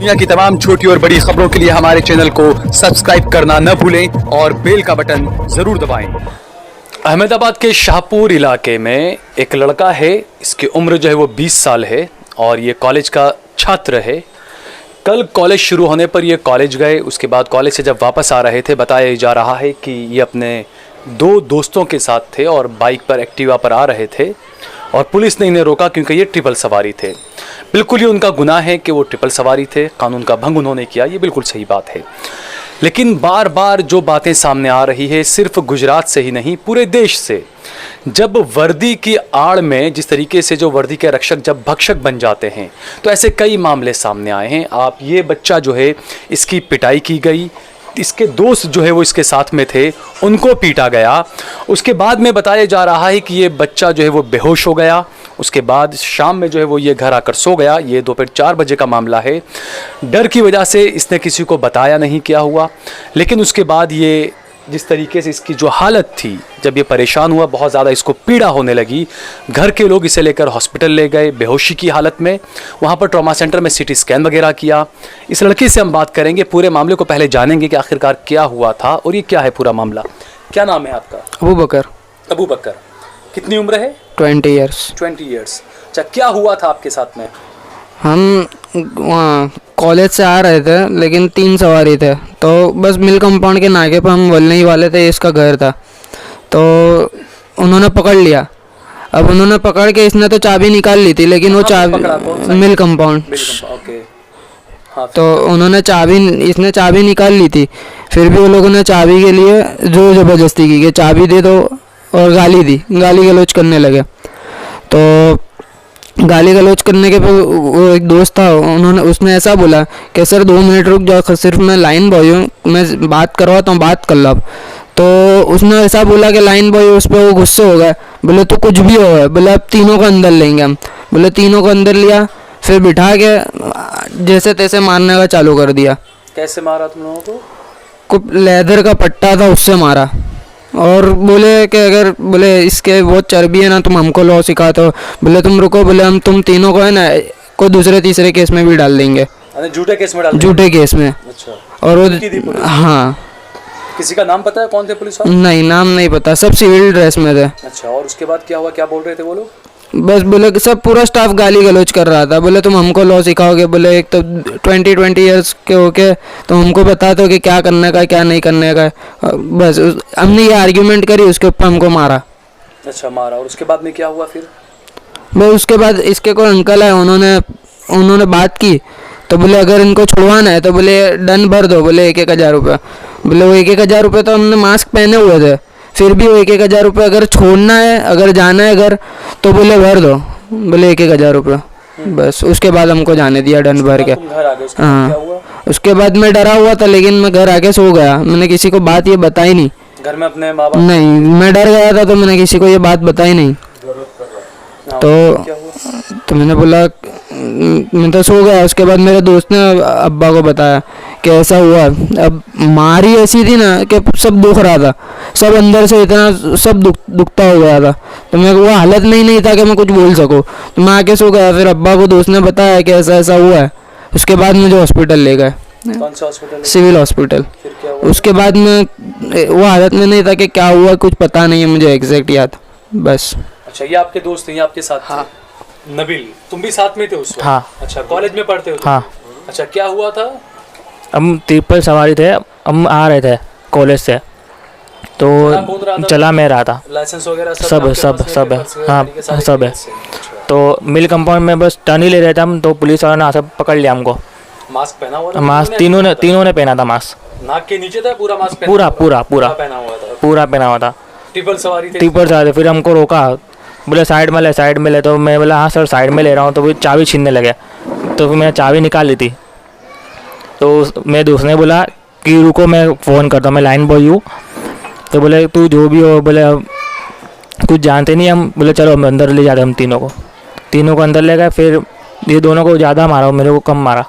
दुनिया की तमाम छोटी और बड़ी खबरों के लिए हमारे चैनल को सब्सक्राइब करना न भूलें और बेल का बटन जरूर दबाएं। अहमदाबाद के शाहपुर इलाके में एक लड़का है, इसकी उम्र जो है वो 20 साल है और ये कॉलेज का छात्र है। कल कॉलेज शुरू होने पर ये कॉलेज गए, उसके बाद कॉलेज से जब वापस आ रहे थे बताया जा रहा है कि ये अपने 2 दोस्तों के साथ थे और बाइक पर एक्टिवा पर आ रहे थे और पुलिस ने इन्हें रोका क्योंकि ये ट्रिपल सवारी थे। बिल्कुल ही उनका गुनाह है कि वो ट्रिपल सवारी थे, कानून का भंग उन्होंने किया, ये बिल्कुल सही बात है। लेकिन बार बार जो बातें सामने आ रही है सिर्फ गुजरात से ही नहीं पूरे देश से, जब वर्दी की आड़ में जिस तरीके से जो वर्दी के रक्षक जब भक्षक बन जाते हैं तो ऐसे कई मामले सामने आए हैं। आप ये बच्चा जो है इसकी पिटाई की गई, इसके दोस्त जो है वो इसके साथ में थे उनको पीटा गया, उसके बाद में बताया जा रहा है कि ये बच्चा जो है वो बेहोश हो गया, उसके बाद शाम में जो है वो ये घर आकर सो गया। ये दोपहर 4 बजे का मामला है। डर की वजह से इसने किसी को बताया नहीं क्या हुआ, लेकिन उसके बाद ये जिस तरीके से इसकी जो हालत थी, जब ये परेशान हुआ, बहुत ज़्यादा इसको पीड़ा होने लगी, घर के लोग इसे लेकर हॉस्पिटल ले गए बेहोशी की हालत में। वहाँ पर ट्रॉमा सेंटर में सीटी स्कैन वगैरह किया। इस लड़के से हम बात करेंगे, पूरे मामले को पहले जानेंगे कि आखिरकार क्या हुआ था और ये क्या है पूरा मामला। क्या नाम है आपका? अबू बकर। अबू बकर। कितनी उम्र है? 20 ईयर्स। 20 ईयर्स। अच्छा, क्या हुआ था आपके साथ में? हम वहाँ कॉलेज से आ रहे थे, लेकिन 3 सवारी थे, तो बस मिल कंपाउंड के नाके पर हम बोलने ही वाले थे, इसका घर था, तो उन्होंने पकड़ लिया। अब उन्होंने पकड़ के इसने तो चाबी निकाल ली थी, लेकिन वो चाबी मिल कंपाउंड, तो उन्होंने इसने चाबी निकाल ली थी। फिर भी वो लोगों ने चाबी के लिए जोर ज़बरदस्ती की कि चाबी दे दो और गाली दी, गाली गलौज करने लगे। तो गाली गलौज करने के पर वो एक दोस्त था, उसने ऐसा बोला कि सर 2 मिनट रुक जाओ, सिर्फ मैं लाइन बॉय हूँ, मैं बात करवाता हूँ, बात कर लो अब। तो उसने ऐसा बोला कि लाइन बॉय, उस पर वो गुस्से हो गए, बोले तो कुछ भी हो, बोले अब तीनों को अंदर लेंगे हम। बोले तीनों को अंदर लिया, फिर बिठा के जैसे तैसे मारने का चालू कर दिया। कैसे मारा तुम लोगों को? कुछ लेदर का पट्टा था उससे मारा, और बोले कि अगर बोले इसके बहुत चर्बी है ना, तुम हमको लॉ सिखाते हो, बोले तुम रुको, बोले हम तुम तीनों को है ना कोई दूसरे तीसरे केस में भी डाल देंगे, झूठे केस में डाल देंगे। झूठे केस में। अच्छा। और वो हाँ, किसी का नाम पता है कौन थे पुलिस वाले? नहीं, नाम नहीं पता, सब सिविल ड्रेस में थे। अच्छा, और उसके बाद क्या हुआ, क्या बोल रहे थे वो लोग? बस बोले कि सब पूरा स्टाफ गाली गलौज कर रहा था, बोले तुम हमको लॉ सिखाओगे, बोले एक तो 20 ईयर्स के होके तो हमको बताते हो कि क्या करने का क्या नहीं करने का। बस हमने ये आर्ग्यूमेंट करी, उसके ऊपर हमको मारा। अच्छा, मारा। और उसके बाद में क्या हुआ फिर? बस उसके बाद इसके कोई अंकल है, उन्होंने बात की, तो बोले अगर इनको छुड़वाना है तो बोले डन भर दो, बोले 1,000 रुपये। बोले वो 1,000 रुपये तो हमने मास्क पहने हुए थे, फिर भी वो 1,000 रुपये अगर छोड़ना है, अगर जाना है घर तो बोले भर दो, बोले 1,000 रुपये। बस उसके बाद हमको जाने दिया डन भर के। हाँ, उसके बाद मैं डरा हुआ था, लेकिन मैं घर आके सो गया, मैंने किसी को बात ये बताई नहीं। घर में अपने माँ बाप? नहीं, मैं डर गया था तो मैंने किसी को ये बात बताई नहीं। तो मैंने बोला, मैं तो सो गया। उसके बाद मेरे दोस्त ने अब्बा को बताया कि ऐसा हुआ। अब मारी ऐसी थी ना कि सब दुख रहा था, सब अंदर से इतना सब दुखता हो गया था, तो मैं वो हालत में ही नहीं था कि मैं कुछ बोल सकूं, तो मैं आके सो गया। फिर अब्बा को दोस्त ने बताया कि ऐसा ऐसा हुआ है। उसके बाद मुझे हॉस्पिटल ले गए। कौन सा हॉस्पिटल? Civil hospital. उसके बाद में वो हालत में नहीं था कि क्या हुआ, कुछ पता नहीं है मुझे एग्जैक्ट याद, बस। अच्छा, ये आपके दोस्त हैं, ये आपके साथ? हाँ। नबील, तुम भी साथ में थे उस वक्त? हाँ। अच्छा, कॉलेज में पढ़ते हो? हाँ। अच्छा, क्या हुआ था? हम ट्रिपल सवारी थे, हम आ रहे थे कॉलेज से, तो चला मैं रहा था। लाइसेंस वगैरह सब है। हाँ, सब है। तो मिल कंपाउंड में बस टर्न ही ले रहे थे हम, तो पुलिस वालों ने सब पकड़ लिया हमको। मास्क पहना हुआ था? मास्क तीनों ने पहना था। मास्क नाक के नीचे था? पूरा मास्क? पूरा पहना हुआ था। ट्रिपल सवारी थी? ट्रिपल सवारी। फिर हमको रोका, बोले साइड में ले, तो मैं बोला हाँ सर साइड में ले रहा हूँ, तो वो चाबी छीनने लगे, तो फिर मैंने चाबी निकाल ली थी। तो मेरे दोस्त ने बोला कि रुको मैं फ़ोन करता हूँ, मैं लाइन बॉय हूँ। तो बोले तू जो भी हो, बोले कुछ जानते नहीं हम, बोले चलो हम अंदर ले जाते हम तीनों को अंदर ले गए। फिर ये दोनों को ज़्यादा मारा, मेरे को कम मारा।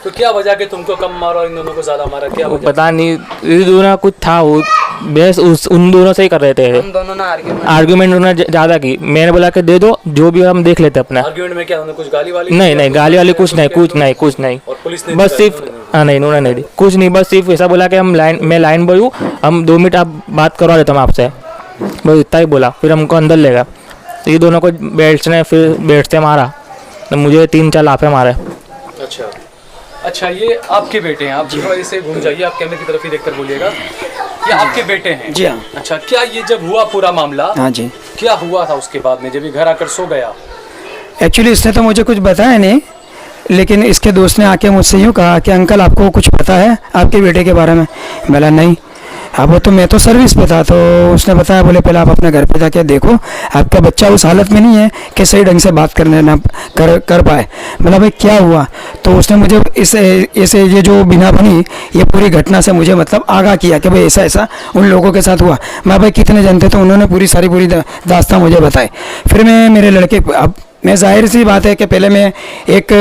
तो क्या वजह कि तुमको कम मारा और इन दोनों को ज्यादा मारा, क्या वजह? पता नहीं, ये दोनों कुछ था, वो बहस उन दोनों से ही कर रहे थे। हम दोनों ने आर्ग्यूमेंट उन्होंने ज़्यादा की, मैंने बोला कि दे दो, जो भी हम देख लेते अपना। आर्ग्यूमेंट में क्या उन्होंने कुछ गाली वाली? नहीं नहीं, गाली वाली कुछ नहीं, कुछ नहीं। और पुलिस ने बस सिर्फ नहीं, उन्होंने नहीं दी कुछ नहीं, बस सिर्फ ऐसा बोला कि मैं लाइन बॉय हूँ, हम 2 मिनट आप बात करवा देता हूँ आपसे, बस इतना ही बोला। फिर हमको अंदर ले गया, ये दोनों को बेल्ट से मारा, तो मुझे 3-4 लाफे मारे। अच्छा, ये आपके बेटे हैं, आप थोड़ा ऐसे घूम जाइए, आप कैमरे की तरफ ही देखकर बोलिएगा। ये आपके बेटे हैं? जी हाँ। अच्छा, क्या ये जब हुआ पूरा मामला, हाँ जी, क्या हुआ था उसके बाद में जब ये घर आकर सो गया? एक्चुअली इसने तो मुझे कुछ बताया नहीं, लेकिन इसके दोस्त ने आके मुझसे यूँ कहा कि अंकल आपको कुछ पता है आपके बेटे के बारे में? बोला नहीं। अब वो तो मैं तो सर्विस पे था, तो उसने बताया, बोले पहले आप अपने घर पे जाके देखो, आपका बच्चा उस हालत में नहीं है कि सही ढंग से बात करने ना कर पाए। मतलब भाई क्या हुआ? तो उसने मुझे इसे ये जो बिना बनी ये पूरी घटना से मुझे मतलब आगाह किया कि भाई ऐसा ऐसा उन लोगों के साथ हुआ। मैं भाई कितने जन थे, तो उन्होंने पूरी दास्तां मुझे बताई। फिर मैं मेरे लड़के, अब मैं जाहिर सी बात है कि पहले मैं एक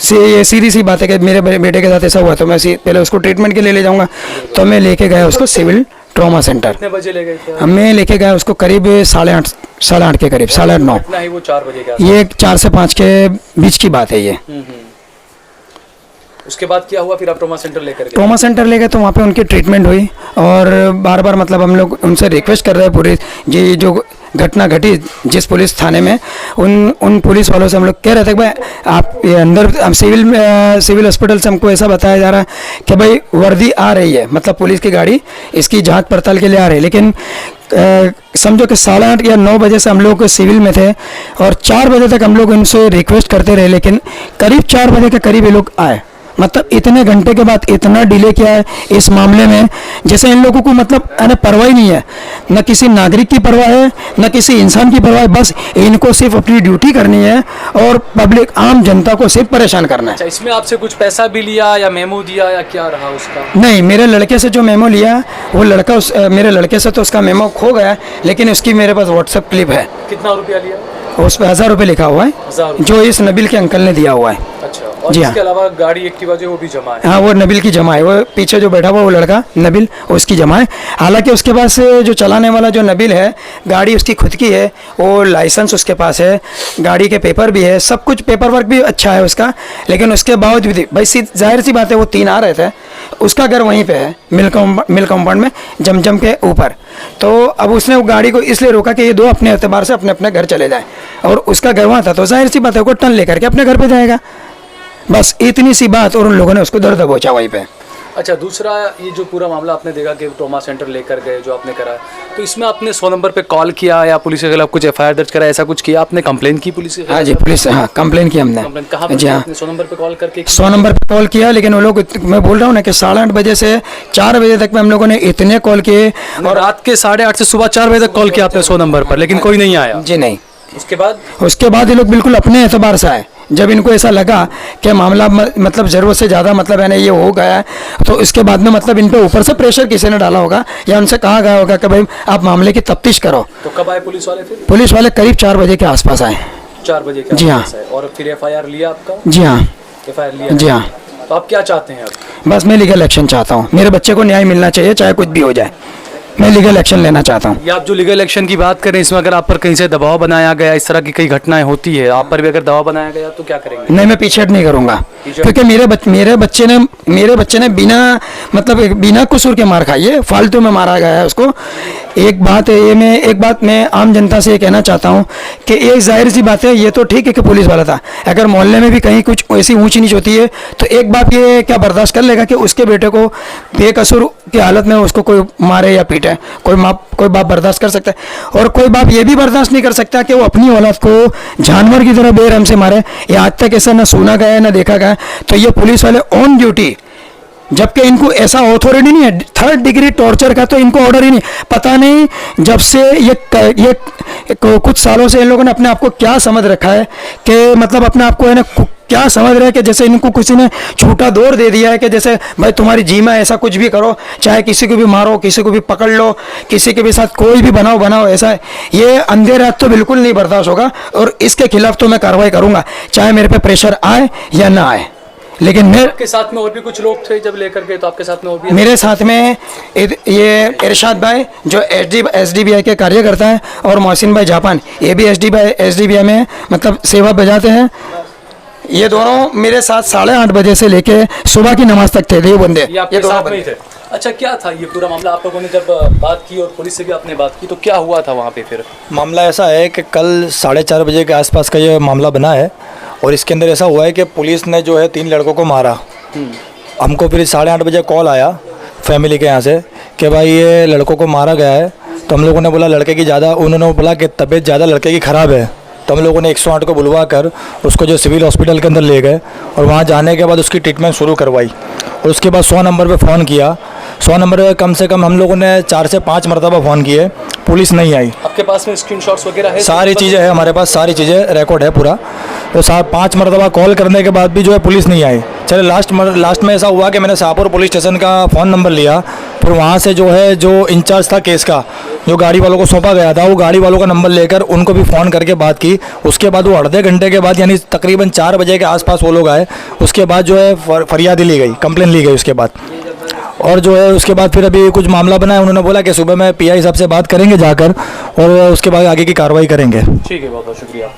ये सीधी सी बात है कि मेरे बेटे के साथ ऐसा हुआ, तो मैं पहले उसको ट्रीटमेंट के लिए ले जाऊंगा। तो मैं लेके गया उसको सिविल ट्रॉमा सेंटर। कितने बजे ले गए थे? मैं लेके गया उसको करीब 8:30 के करीब, 8:30। कितना ही वो 4 बजे का? ये 4 से 5 के बीच की बात है ये। उसके बाद क्या हुआ फिर? आप ट्रॉमा सेंटर लेकर गए? ट्रॉमा सेंटर ले गए, तो वहाँ पे उनकी ट्रीटमेंट हुई, और बार बार मतलब हम लोग उनसे रिक्वेस्ट कर रहे हैं, पूरी ये जो घटना घटी जिस पुलिस थाने में, उन पुलिस वालों से हम लोग कह रहे थे कि भाई आप ये अंदर सिविल हॉस्पिटल से हमको ऐसा बताया जा रहा है कि भाई वर्दी आ रही है, मतलब पुलिस की गाड़ी इसकी जांच पड़ताल के लिए आ रही है, लेकिन समझो कि 8:30 या 9 बजे से हम लोग सिविल में थे, और 4 बजे तक हम लोग इनसे रिक्वेस्ट करते रहे, लेकिन करीब 4 बजे के करीब ये लोग आए। मतलब इतने घंटे के बाद इतना डिले किया है इस मामले में, जैसे इन लोगों को मतलब परवाह ही नहीं है, न किसी नागरिक की परवाह है, न किसी इंसान की परवाह है, बस इनको सिर्फ अपनी ड्यूटी करनी है और पब्लिक आम जनता को सिर्फ परेशान करना है। अच्छा, इसमें आपसे कुछ पैसा भी लिया या मेमो दिया या क्या रहा उसका? नहीं, मेरे लड़के से जो मेमो लिया, वो लड़का मेरे लड़के से तो उसका मेमो खो गया, लेकिन उसकी मेरे पास व्हाट्सएप क्लिप है। कितना रुपया लिया? उस पर 1000 रुपये लिखा हुआ है, 1000 जो इस नबील के अंकल ने दिया हुआ है। अच्छा, और जी हाँ। इसके अलावा गाड़ी एक्टिवा जो वो भी जमा है? हाँ, वो नबील की जमा है, वो पीछे जो बैठा हुआ वो लड़का नबील, उसकी जमा है। हालांकि उसके पास जो चलाने वाला जो नबील है, गाड़ी उसकी खुद की है, वो लाइसेंस उसके पास है, गाड़ी के पेपर भी है, सब कुछ पेपर वर्क भी अच्छा है उसका, लेकिन उसके बावजूद भी भाई जाहिर सी बात है, वो 3 आ रहे थे, उसका घर वहीं पे है मिल कंपाउंड में जमजम के ऊपर। तो अब उसने वो गाड़ी को इसलिए रोका कि ये 2 अपने एतबार से अपने अपने घर चले जाएं, और उसका घर वहाँ था, तो जाहिर सी बात है वो टन लेकर के अपने घर पे जाएगा, बस इतनी सी बात, और उन लोगों ने उसको दर्द दबोचा वहीं पे। अच्छा, दूसरा ये जो पूरा मामला आपने देखा कि ट्रॉमा सेंटर लेकर गए जो आपने करा, तो इसमें आपने 100 नंबर पे कॉल किया या पुलिस के खिलाफ कुछ FIR दर्ज करा, ऐसा कुछ किया आपने? कंप्लेन की पुलिस के खिलाफ? हाँ जी, पुलिस, हाँ कंप्लेन की हमने। कंप्लेन कहाँ पर? जी हाँ, आपने 100 नंबर पे कॉल करके? 100 नंबर पे कॉल किया, लेकिन वो लोग, मैं बोल रहा हूँ ना कि 8:30 बजे से 4 बजे तक में हम लोगों ने इतने कॉल किए, और रात के 8:30 से सुबह 4 बजे तक कॉल किया आपने 100 नंबर पर, लेकिन कोई नहीं आया? जी नहीं। उसके बाद ये लोग बिल्कुल अपने एतबार से आए, जब इनको ऐसा लगा कि मामला मतलब ज़रूरत से ज़्यादा मतलब है ना ये हो गया है, तो इसके बाद में मतलब इन पे ऊपर से प्रेशर किसी ने डाला होगा, या उनसे कहा गया होगा कि भाई आप मामले की तफ्तीश करो। तो कब आए पुलिस वाले फिर? पुलिस वाले करीब 4 बजे के आसपास आए। 4 बजे के जी हाँ। आसपास आए, और फिर FIR लिया आपका? जी हाँ, FIR लिया? जी हाँ। तो आप क्या चाहते हैं अब? बस मैं लीगल एक्शन चाहता हूँ, मेरे बच्चे को न्याय मिलना चाहिए, चाहे कुछ भी हो जाए, मैं लीगल एक्शन लेना चाहता हूँ। ये आप जो लीगल एक्शन की बात करें, इसमें अगर आप पर कहीं से दबाव बनाया गया, इस तरह की कई घटनाएं होती है, आप पर भी अगर दबाव बनाया गया तो क्या करेंगे? नहीं, मैं पीछे हट नहीं करूँगा, क्योंकि मेरे बच्चे ने बिना कसूर के मार खाई है, फालतू में मारा गया है उसको। एक बात मैं आम जनता से ये कहना चाहता हूँ कि एक जाहिर सी बात है, ये तो ठीक है कि पुलिस वाला था, अगर मोहल्ले में भी कहीं कुछ ऐसी ऊंच नीच होती है तो एक बाप ये क्या बर्दाश्त कर लेगा कि उसके बेटे को बेकसूर की हालत में उसको कोई मारे या पीटे? कोई बाप बर्दाश्त कर सकता है? और कोई बाप ये भी बर्दाश्त नहीं कर सकता कि वो अपनी औलाद को जानवर की तरह बेरहम से मारे। ये आज तक ऐसा ना सुना गया है ना देखा गया। तो ये पुलिस वाले ऑन ड्यूटी, जबकि इनको ऐसा अथॉरिटी नहीं है, 3rd डिग्री टॉर्चर का तो इनको ऑर्डर ही नहीं। पता नहीं जब से ये कुछ सालों से इन लोगों ने अपने आप को क्या समझ रखा है कि मतलब अपने आप को है ना क्या समझ रहे हैं कि जैसे इनको किसी ने छूटा दौर दे दिया है कि जैसे भाई तुम्हारी जीमा ऐसा कुछ भी करो, चाहे किसी को भी मारो, किसी को भी पकड़ लो, किसी के भी साथ कोई भी बनाओ ऐसा। ये अंधेरा तो बिल्कुल नहीं बर्दाश्त होगा, और इसके खिलाफ तो मैं कार्रवाई करूंगा, चाहे मेरे पे प्रेशर आए या ना आए। लेकिन मैं आपके साथ में और भी कुछ लोग थे जब लेकर गए, तो आपके साथ में और भी मेरे साथ में ये इरशाद भाई जो SDBI के कार्यकर्ता हैं, और मोहसिन भाई जापान, ये भी SDBI में मतलब सेवा बजाते हैं। ये दोनों मेरे साथ 8:30 बजे से लेके सुबह की नमाज तक थे, देवबंदे। ये आपके साथ में ही थे? अच्छा, क्या था ये पूरा मामला? आप लोगों ने जब बात की और पुलिस से भी आपने बात की, तो क्या हुआ था वहाँ पे फिर? मामला ऐसा है कि कल 4:30 बजे के आसपास का ये मामला बना है, और इसके अंदर ऐसा हुआ है कि पुलिस ने जो है 3 लड़कों को मारा। हमको फिर 8:30 बजे कॉल आया फैमिली के यहाँ से कि भाई ये लड़कों को मारा गया है। तो हम लोगों ने बोला लड़के की ज़्यादा, उन्होंने बोला कि तबीयत ज़्यादा लड़के की ख़राब है। तो हम लोगों ने 108 को बुलवा कर उसको जो सिविल हॉस्पिटल के अंदर ले गए, और वहाँ जाने के बाद उसकी ट्रीटमेंट शुरू करवाई, और उसके बाद 100 नंबर पे फ़ोन किया। 100 नंबर पे कम से कम हम लोगों ने 4 से 5 मरतबा फ़ोन किए, पुलिस नहीं आई। आपके पास में स्क्रीनशॉट्स वगैरह है? सारी चीज़ें है हमारे पास, सारी चीज़ें रिकॉर्ड है पूरा। तो 5 मरतबा कॉल करने के बाद भी जो है पुलिस नहीं आई। चले लास्ट में ऐसा हुआ कि मैंने शाहपुर पुलिस स्टेशन का फ़ोन नंबर लिया, फिर वहाँ से जो है जो इंचार्ज था केस का, जो गाड़ी वालों को सौंपा गया था, वो गाड़ी वालों का नंबर लेकर उनको भी फ़ोन करके बात की। उसके बाद वो आधे घंटे के बाद यानी तकरीबन 4 बजे के आसपास वो लोग आए। उसके बाद जो है फरियादी ली गई, कंप्लेन ली गई उसके बाद। और जो है उसके बाद फिर अभी कुछ मामला बना है, उन्होंने बोला कि सुबह में PI साहब से बात करेंगे जाकर, और उसके बाद आगे की कार्रवाई करेंगे। ठीक है, बहुत बहुत शुक्रिया।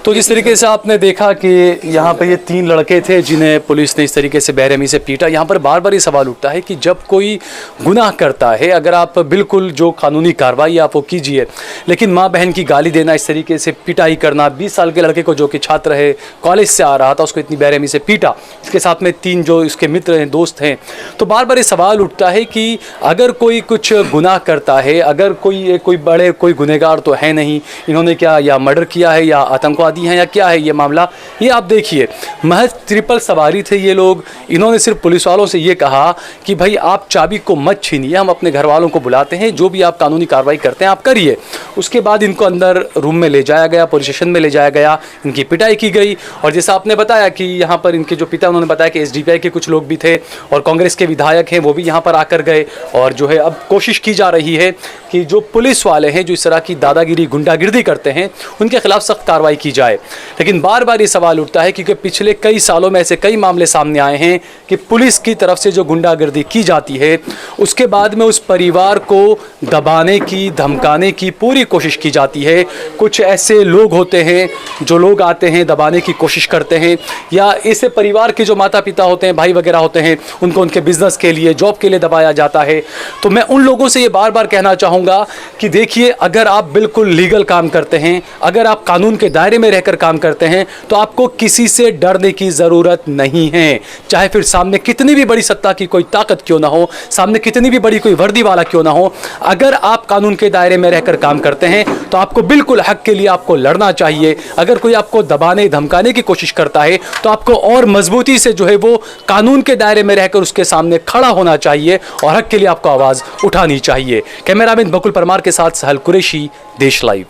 तो जिस तरीके से आपने देखा कि यहाँ पर ये 3 लड़के थे जिन्हें पुलिस ने इस तरीके से बेरहमी से पीटा। यहाँ पर बार बार ये सवाल उठता है कि जब कोई गुनाह करता है, अगर आप बिल्कुल जो कानूनी कार्रवाई आप वो कीजिए, लेकिन माँ बहन की गाली देना, इस तरीके से पिटाई करना, 20 साल के लड़के को जो कि छात्र है, कॉलेज से आ रहा था, उसको इतनी बेरहमी से पीटा, इसके साथ में 3 जो इसके मित्र हैं, दोस्त हैं, तो बार बार ये सवाल उठता है कि अगर कोई कुछ गुनाह करता है, अगर कोई गुनहगार तो है नहीं, इन्होंने क्या या मर्डर किया है या आतंकवादी हैं या क्या है ये मामला। ये आप देखिए, महज ट्रिपल सवारी थे ये लोग। इन्होंने सिर्फ पुलिस वालों से ये कहा कि भाई आप चाबी को मत छीनिए, हम अपने घर वालों को बुलाते हैं, जो भी आप कानूनी कार्रवाई करते हैं आप करिए। उसके बाद इनको अंदर रूम में ले जाया गया, पुलिस स्टेशन में ले जाया गया, इनकी पिटाई की गई। और जैसा आपने बताया कि यहाँ पर इनके जो पिता, उन्होंने बताया कि SDPI के कुछ लोग भी थे और कांग्रेस के विधायक हैं, वो भी यहाँ पर आकर गए। और जो है अब कोशिश की जा रही है कि जो पुलिस वाले हैं जो इस तरह की दादागिरी, गुंडागिर्दी करते हैं, उनके खिलाफ सख्त कार्रवाई की जाए। लेकिन बार बार ये सवाल उठता है क्योंकि पिछले कई सालों में ऐसे कई मामले सामने आए हैं कि पुलिस की तरफ से जो गुंडागर्दी की जाती है, उसके बाद में उस परिवार को दबाने की, धमकाने की पूरी कोशिश की जाती है। कुछ ऐसे लोग होते हैं जो लोग आते हैं, दबाने की कोशिश करते हैं, या ऐसे परिवार के जो माता पिता होते हैं, भाई वगैरह होते हैं, उनको उनके बिजनेस के लिए, जॉब के लिए दबाया जाता है। तो मैं उन लोगों से ये बार बार कहना चाहूँगा कि देखिए, अगर आप बिल्कुल लीगल काम करते हैं, अगर आप कानून के दायरे में रहकर काम करते हैं, तो आपको किसी से डरने की ज़रूरत नहीं है। चाहे फिर सामने कितनी भी बड़ी सत्ता की कोई ताकत क्यों ना हो, सामने कितनी भी बड़ी कोई वर्दी वाला क्यों ना हो, अगर आप कानून के दायरे में रहकर काम करते हैं तो आपको बिल्कुल हक के लिए आपको लड़ना चाहिए। अगर कोई आपको दबाने, धमकाने की कोशिश करता है तो आपको और मजबूती से जो है वो कानून के दायरे में रहकर उसके सामने खड़ा होना चाहिए और हक के लिए आपको आवाज़ उठानी चाहिए। कैमरामैन बकुल परमार के साथ सहल कुरैशी, देश लाइव।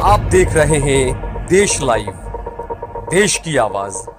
आप देख रहे हैं देश लाइव, देश की आवाज़।